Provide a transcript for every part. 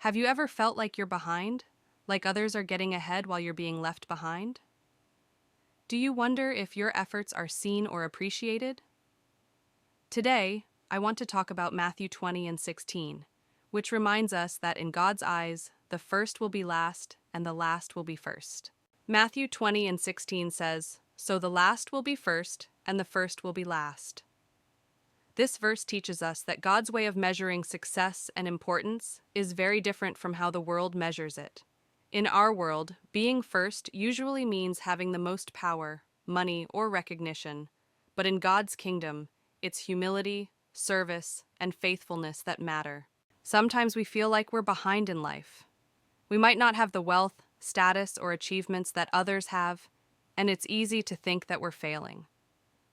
Have you ever felt like you're behind? Like others are getting ahead while you're being left behind? Do you wonder if your efforts are seen or appreciated? Today, I want to talk about Matthew 20 and 16, which reminds us that in God's eyes, the first will be last and the last will be first. Matthew 20 and 16 says, "So the last will be first and the first will be last." This verse teaches us that God's way of measuring success and importance is very different from how the world measures it. In our world, being first usually means having the most power, money, or recognition, but in God's kingdom, it's humility, service, and faithfulness that matter. Sometimes we feel like we're behind in life. We might not have the wealth, status, or achievements that others have, and it's easy to think that we're failing.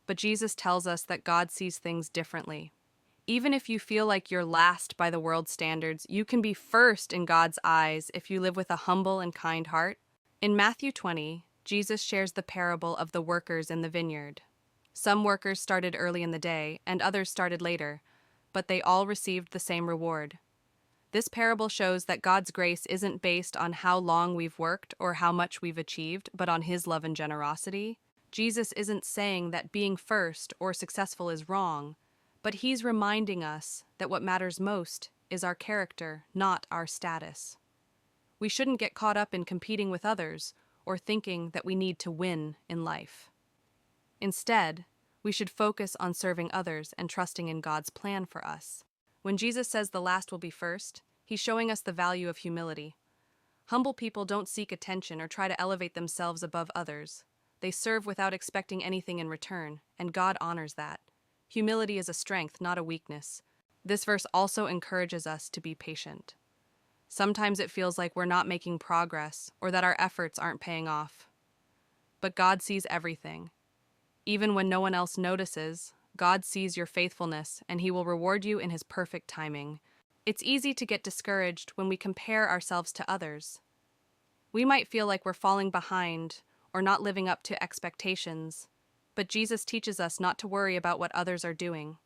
But Jesus tells us that God sees things differently. Even if you feel like you're last by the world's standards, you can be first in God's eyes if you live with a humble and kind heart. In Matthew 20, Jesus shares the parable of the workers in the vineyard. Some workers started early in the day, and others started later, but they all received the same reward. This parable shows that God's grace isn't based on how long we've worked or how much we've achieved, but on His love and generosity. Jesus isn't saying that being first or successful is wrong, but He's reminding us that what matters most is our character, not our status. We shouldn't get caught up in competing with others or thinking that we need to win in life. Instead, we should focus on serving others and trusting in God's plan for us. When Jesus says the last will be first, He's showing us the value of humility. Humble people don't seek attention or try to elevate themselves above others. They serve without expecting anything in return, and God honors that. Humility is a strength, not a weakness. This verse also encourages us to be patient. Sometimes it feels like we're not making progress or that our efforts aren't paying off. But God sees everything. Even when no one else notices, God sees your faithfulness and He will reward you in His perfect timing. It's easy to get discouraged when we compare ourselves to others. We might feel like we're falling behind or not living up to expectations, but Jesus teaches us not to worry about what others are doing.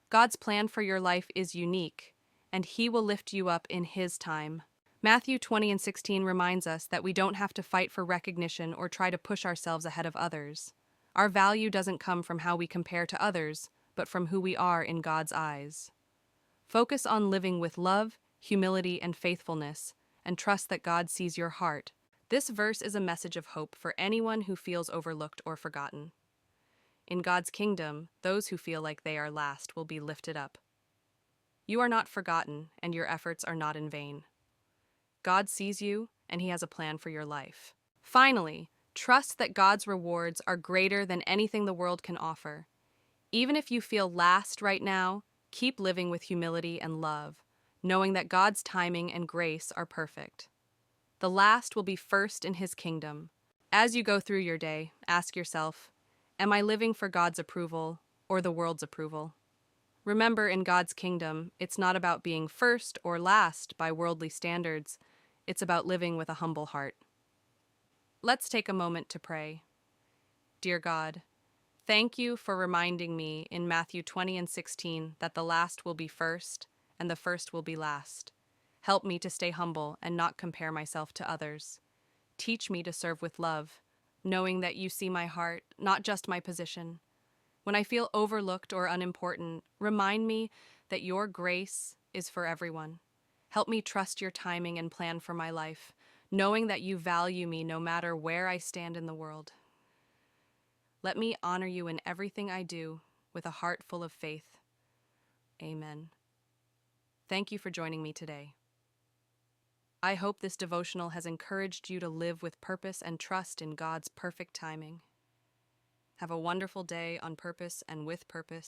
God's plan for your life is unique, and He will lift you up in His time. Matthew 20 and 16 reminds us that we don't have to fight for recognition or try to push ourselves ahead of others. Our value doesn't come from how we compare to others, but from who we are in God's eyes. Focus on living with love, humility, and faithfulness, and trust that God sees your heart. This verse is a message of hope for anyone who feels overlooked or forgotten. In God's kingdom, those who feel like they are last will be lifted up. You are not forgotten, and your efforts are not in vain. God sees you, and He has a plan for your life. Finally, trust that God's rewards are greater than anything the world can offer. Even if you feel last right now, keep living with humility and love, knowing that God's timing and grace are perfect. The last will be first in His kingdom. As you go through your day, ask yourself, am I living for God's approval or the world's approval? Remember, in God's kingdom, it's not about being first or last by worldly standards. It's about living with a humble heart. Let's take a moment to pray. Dear God, thank You for reminding me in Matthew 20 and 16 that the last will be first and the first will be last. Help me to stay humble and not compare myself to others. Teach me to serve with love, knowing that You see my heart, not just my position. When I feel overlooked or unimportant, remind me that Your grace is for everyone. Help me trust Your timing and plan for my life, knowing that You value me no matter where I stand in the world. Let me honor You in everything I do with a heart full of faith. Amen. Thank you for joining me today. I hope this devotional has encouraged you to live with purpose and trust in God's perfect timing. Have a wonderful day on purpose and with purpose.